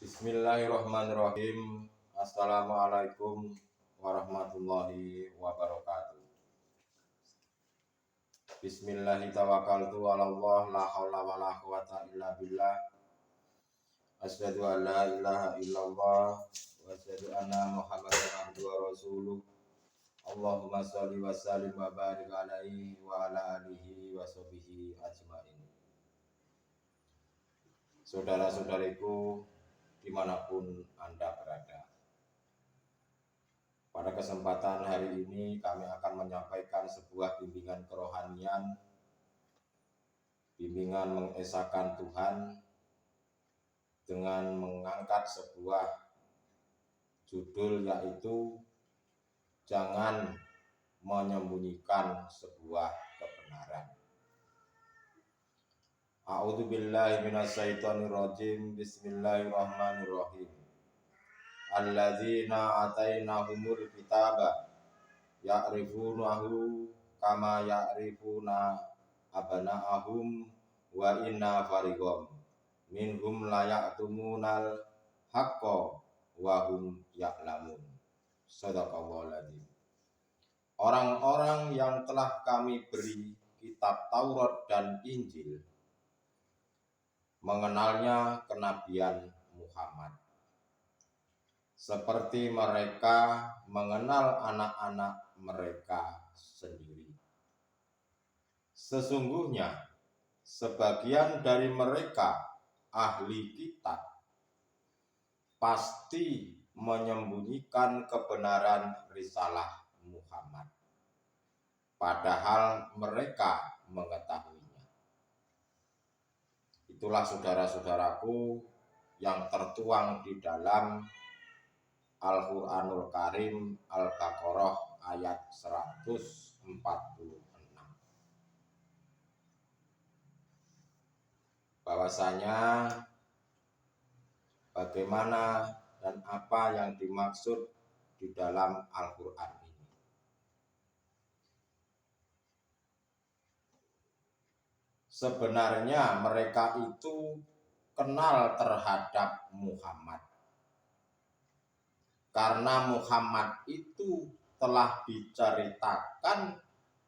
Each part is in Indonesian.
Bismillahirrahmanirrahim. Assalamualaikum warahmatullahi wabarakatuh. Bismillahirrahmanirrahim. Walallah la hawla wa la quwata illa billah. Asyhadu an la ilaha illallah wa asyhadu anna Muhammadan abduhu wa rasuluh. Allahumma shalli wa sallim wa barik alaihi wa ala alihi wa sahbihi ajmain. Saudara-saudariku dimanapun Anda berada, pada kesempatan hari ini kami akan menyampaikan sebuah bimbingan kerohanian, bimbingan mengesahkan Tuhan dengan mengangkat sebuah judul, yaitu jangan menyembunyikan sebuah kebenaran. A'udzubillahi minasyaitonirrajim. Bismillahirrahmanirrahim. Alladzina atainahumul kitaba ya'rifunahu kama ya'rifuna abana'ahum wa inna fariqam minhum la ya'tumunal haqqa wa hum ya'lamun. Shadaqallahul adzim. Orang-orang yang telah kami beri kitab Taurat dan Injil mengenalnya kenabian Muhammad, seperti mereka mengenal anak-anak mereka sendiri. Sesungguhnya sebagian dari mereka ahli kitab pasti menyembunyikan kebenaran risalah Muhammad, padahal mereka mengetahuinya. Itulah saudara-saudaraku yang tertuang di dalam Al-Quranul Karim Al-Baqarah ayat 146. Bahwasanya bagaimana dan apa yang dimaksud di dalam Al-Quran ini. Sebenarnya mereka itu kenal terhadap Muhammad, karena Muhammad itu telah diceritakan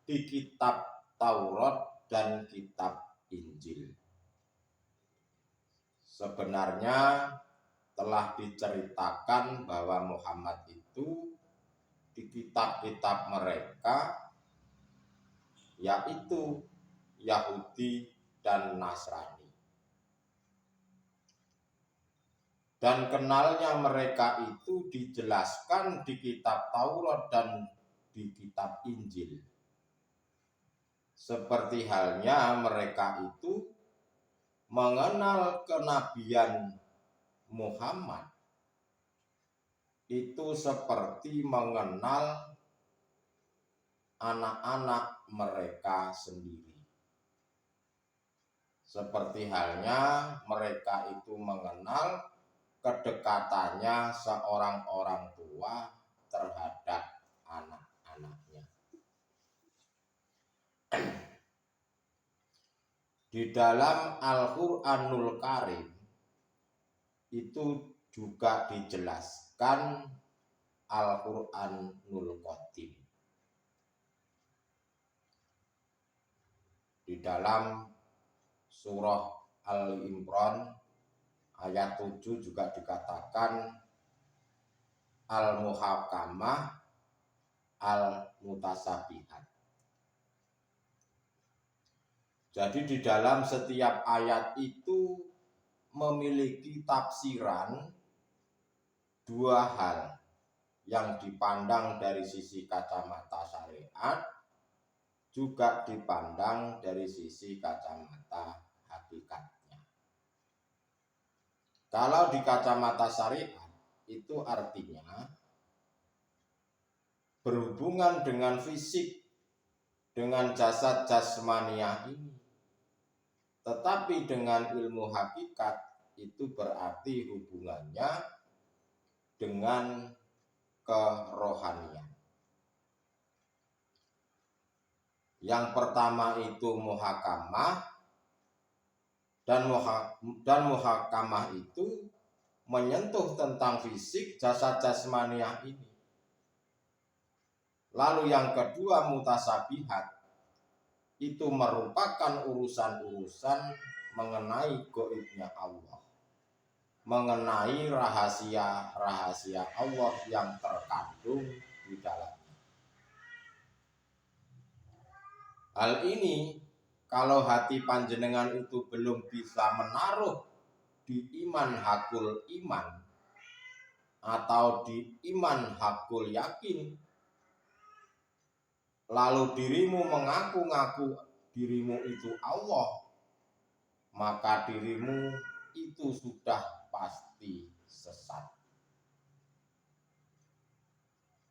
di kitab Taurat dan kitab Injil. Sebenarnya telah diceritakan bahwa Muhammad itu di kitab-kitab mereka, yaitu Yahudi dan Nasrani. Dan kenalnya mereka itu dijelaskan di kitab Taurat dan di kitab Injil. Seperti halnya mereka itu mengenal kenabian Muhammad itu seperti mengenal anak-anak mereka sendiri. Seperti halnya mereka itu mengenal kedekatannya seorang orang tua terhadap anak-anaknya. Di dalam Al-Quranul Karim itu juga dijelaskan Al-Quranul Qadim. Di dalam surah Al-Imran ayat 7 juga dikatakan Al-Muhakamah Al-Mutasabihat. Jadi di dalam setiap ayat itu memiliki tafsiran dua hal, yang dipandang dari sisi kacamata syariat, juga dipandang dari sisi kacamata hakikatnya. Kalau di kacamata syariat itu artinya berhubungan dengan fisik, dengan jasad jasmaniah ini. Tetapi dengan ilmu hakikat itu berarti hubungannya dengan kerohanian. Yang pertama itu muhakamah, dan muhakamah itu menyentuh tentang fisik jasad jasmaniah ini. Lalu yang kedua mutasabihat, itu merupakan urusan-urusan mengenai gaibnya Allah, mengenai rahasia-rahasia Allah yang terkandung di dalamnya. Hal ini kalau hati panjenengan itu belum bisa menaruh di iman hakul iman atau di iman hakul yakin, lalu dirimu mengaku-ngaku dirimu itu Allah, maka dirimu itu sudah pasti sesat.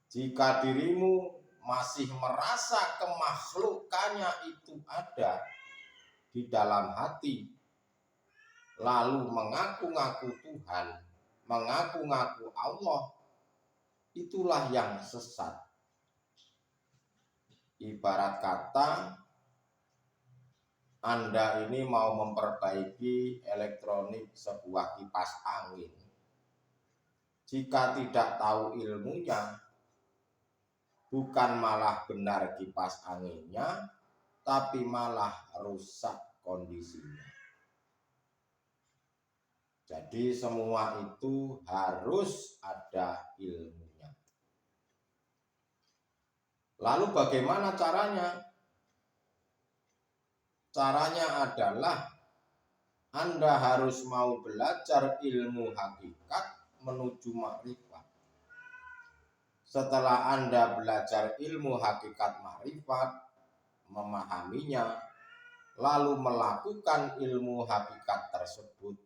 Jika dirimu masih merasa kemakhlukannya itu ada di dalam hati, lalu mengaku-ngaku Tuhan, mengaku-ngaku Allah, itulah yang sesat. Ibarat kata Anda ini mau memperbaiki elektronik sebuah kipas angin. Jika tidak tahu ilmunya, bukan malah benar kipas anginnya, tapi malah rusak kondisinya. Jadi semua itu harus ada ilmunya. Lalu bagaimana caranya? Caranya adalah Anda harus mau belajar ilmu hakikat menuju makrifat. Setelah Anda belajar ilmu hakikat makrifat, memahaminya, lalu melakukan ilmu hakikat tersebut.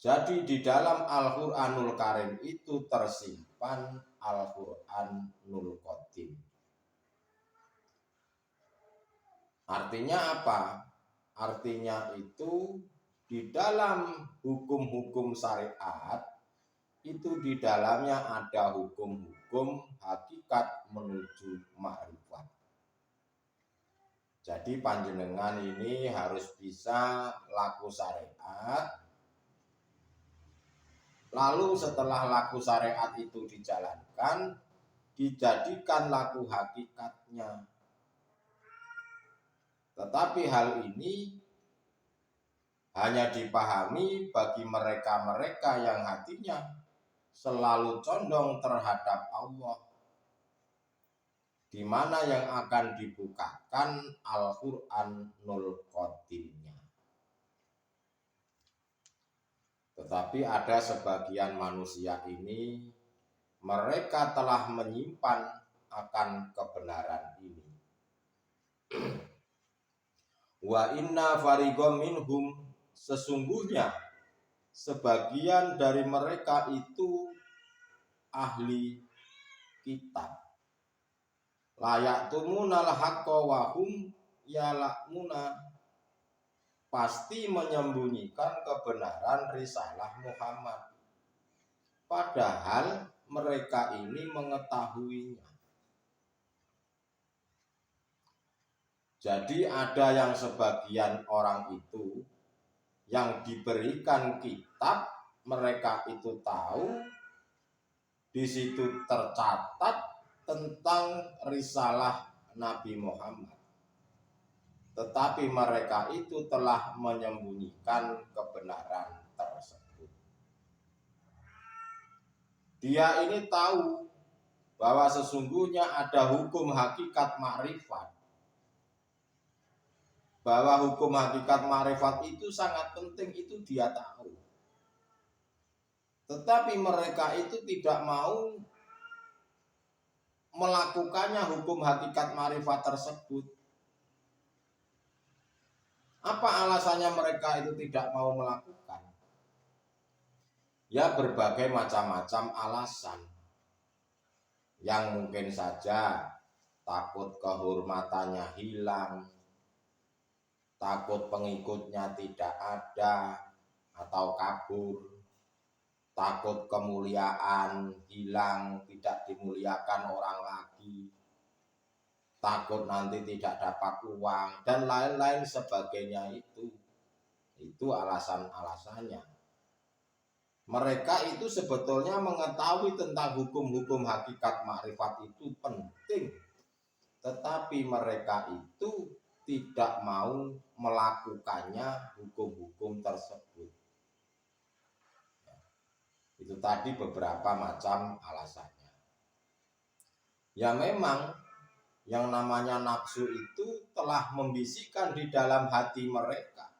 Jadi di dalam Al-Qur'anul Karim itu tersimpan Al-Qur'anul Qadim. Artinya apa? Artinya itu di dalam hukum-hukum syariat itu di dalamnya ada hukum-hukum hakikat menuju makrifat. Jadi panjenengan ini harus bisa laku syariat. Lalu setelah laku syariat itu dijalankan, dijadikan laku hakikatnya. Tetapi hal ini hanya dipahami bagi mereka-mereka yang hatinya selalu condong terhadap Allah, di mana yang akan dibukakan Al-Qur'anul Qadimnya. Tetapi ada sebagian manusia ini, mereka telah menyimpan akan kebenaran ini. Wa inna fariqam minhum, sesungguhnya sebagian dari mereka itu ahli kitab. Layak tumunal haqqa wa hum ya'lamuna, pasti menyembunyikan kebenaran risalah Muhammad, padahal mereka ini mengetahuinya. Jadi ada yang sebagian orang itu yang diberikan kitab, mereka itu tahu di situ tercatat tentang risalah Nabi Muhammad, tetapi mereka itu telah menyembunyikan kebenaran tersebut. Dia ini tahu bahwa sesungguhnya ada hukum hakikat makrifat, bahwa hukum hakikat makrifat itu sangat penting, itu dia tahu. Tetapi mereka itu tidak mau melakukannya hukum hakikat makrifat tersebut. Apa alasannya mereka itu tidak mau melakukan? Ya berbagai macam-macam alasan. Yang mungkin saja takut kehormatannya hilang, takut pengikutnya tidak ada atau kabur, takut kemuliaan hilang, tidak dimuliakan orang lagi, takut nanti tidak dapat uang, dan lain-lain sebagainya. Itu alasan-alasannya. Mereka itu sebetulnya mengetahui tentang hukum-hukum hakikat makrifat itu penting, tetapi mereka itu tidak mau melakukannya hukum-hukum tersebut. Itu tadi beberapa macam alasannya. Ya memang yang namanya nafsu itu telah membisikkan di dalam hati mereka.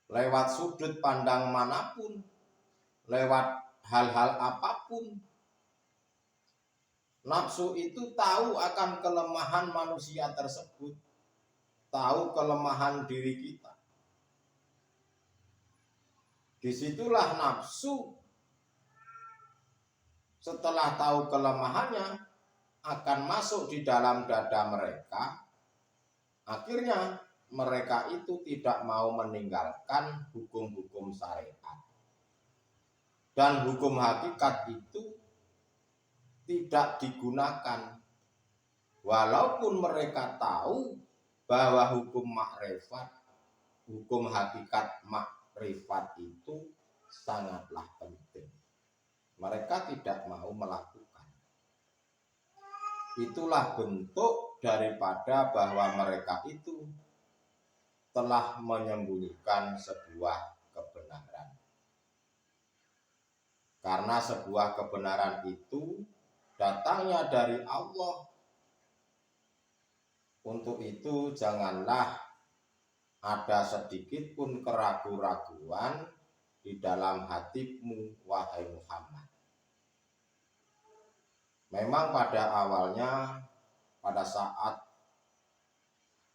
Lewat sudut pandang manapun, lewat hal-hal apapun, nafsu itu tahu akan kelemahan manusia tersebut, tahu kelemahan diri kita. Disitulah nafsu setelah tahu kelemahannya akan masuk di dalam dada mereka. Akhirnya mereka itu tidak mau meninggalkan hukum-hukum syariat. Dan hukum hakikat itu tidak digunakan. Walaupun mereka tahu bahwa hukum makrifat, hukum hakikat makrifat itu sangatlah penting, mereka tidak mau melakukan. Itulah bentuk daripada bahwa mereka itu telah menyembunyikan sebuah kebenaran. Karena sebuah kebenaran itu datangnya dari Allah. Untuk itu janganlah ada sedikit pun keraguan-raguan di dalam hatimu, wahai Muhammad. Memang pada awalnya, pada saat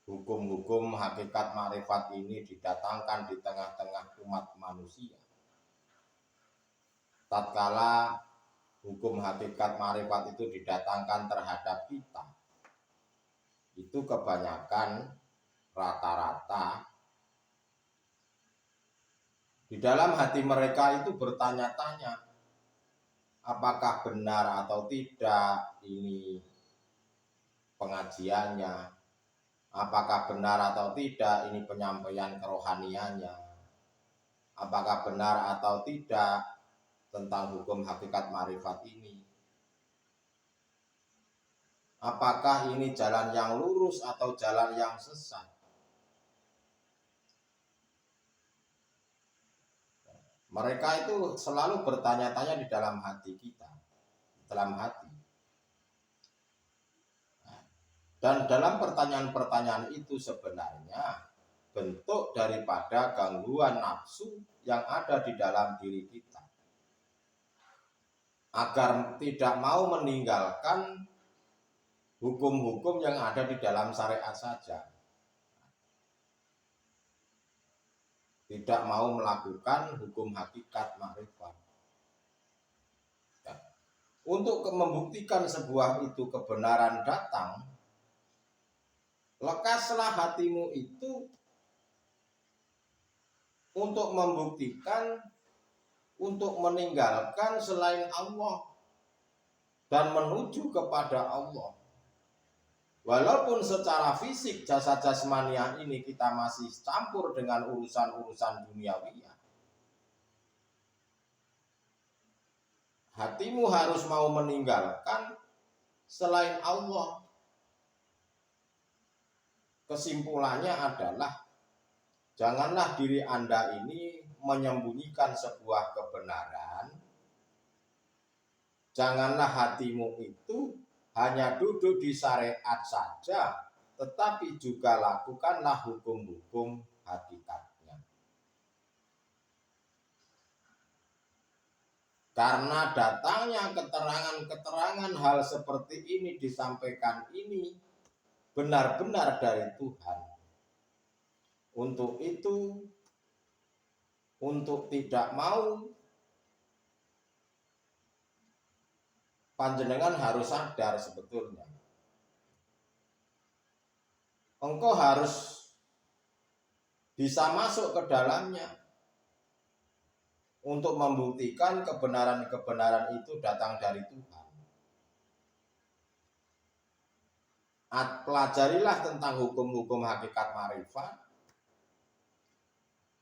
hukum-hukum hakikat makrifat ini didatangkan di tengah-tengah umat manusia, tatkala hukum hakikat makrifat itu didatangkan terhadap kita, itu kebanyakan rata-rata di dalam hati mereka itu bertanya-tanya, apakah benar atau tidak ini pengajiannya, apakah benar atau tidak ini penyampaian kerohaniannya, apakah benar atau tidak tentang hukum hakikat makrifat ini, apakah ini jalan yang lurus atau jalan yang sesat. Mereka itu selalu bertanya-tanya di dalam hati kita, dalam hati. Dan dalam pertanyaan-pertanyaan itu sebenarnya bentuk daripada gangguan nafsu yang ada di dalam diri kita, agar tidak mau meninggalkan hukum-hukum yang ada di dalam syariat saja, tidak mau melakukan hukum hakikat makrifat. Untuk membuktikan sebuah itu kebenaran datang, lekaslah hatimu itu untuk membuktikan, untuk meninggalkan selain Allah dan menuju kepada Allah. Walaupun secara fisik jasad jasmania ini kita masih campur dengan urusan-urusan duniawiya, hatimu harus mau meninggalkan selain Allah. Kesimpulannya adalah janganlah diri Anda ini menyembunyikan sebuah kebenaran. Janganlah hatimu itu hanya duduk di syariat saja, tetapi juga lakukanlah hukum-hukum hakikatnya. Karena datangnya keterangan-keterangan hal seperti ini disampaikan ini benar-benar dari Tuhan. Untuk itu, untuk tidak mau, panjenengan harus sadar sebetulnya. Engkau harus bisa masuk ke dalamnya untuk membuktikan kebenaran-kebenaran itu datang dari Tuhan. Pelajarilah tentang hukum-hukum hakikat makrifat,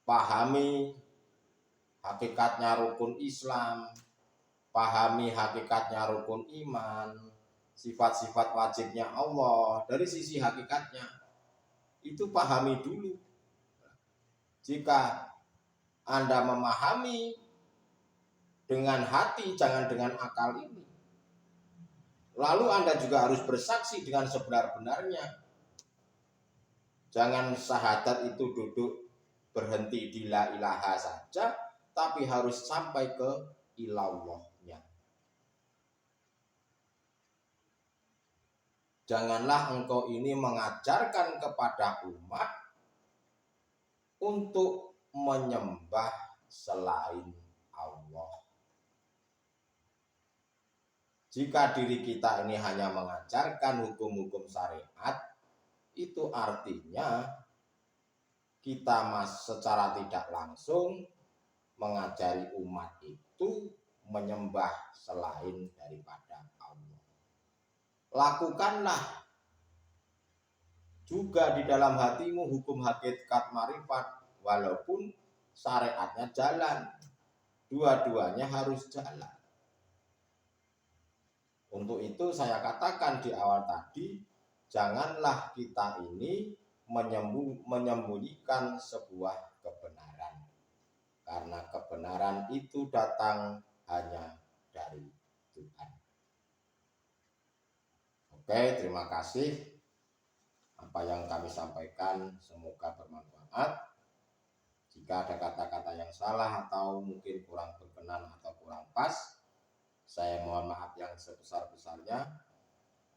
pahami hakikatnya rukun Islam, pahami hakikatnya rukun iman, sifat-sifat wajibnya Allah dari sisi hakikatnya. Itu pahami dulu. Jika Anda memahami dengan hati, jangan dengan akal ini. Lalu Anda juga harus bersaksi dengan sebenar-benarnya. Jangan syahadat itu duduk berhenti di la ilaha saja, tapi harus sampai ke ilallahnya. Janganlah engkau ini mengajarkan kepada umat untuk menyembah selain Allah. Jika diri kita ini hanya mengajarkan hukum-hukum syariat, itu artinya kita secara tidak langsung mengajari umat itu menyembah selain daripada Allah. Lakukanlah juga di dalam hatimu hukum hakikat marifat, walaupun syariatnya jalan, dua-duanya harus jalan. Untuk itu saya katakan di awal tadi, janganlah kita ini menyembunyikan sebuah kebenaran, karena kebenaran itu datang hanya dari Tuhan. Oke, terima kasih. Apa yang kami sampaikan semoga bermanfaat. Jika ada kata-kata yang salah atau mungkin kurang berkenan atau kurang pas, saya mohon maaf yang sebesar-besarnya.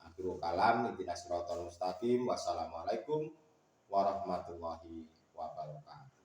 Akhirul kalam, ihdinas siratal mustaqim. Wassalamualaikum warahmatullahi wabarakatuh.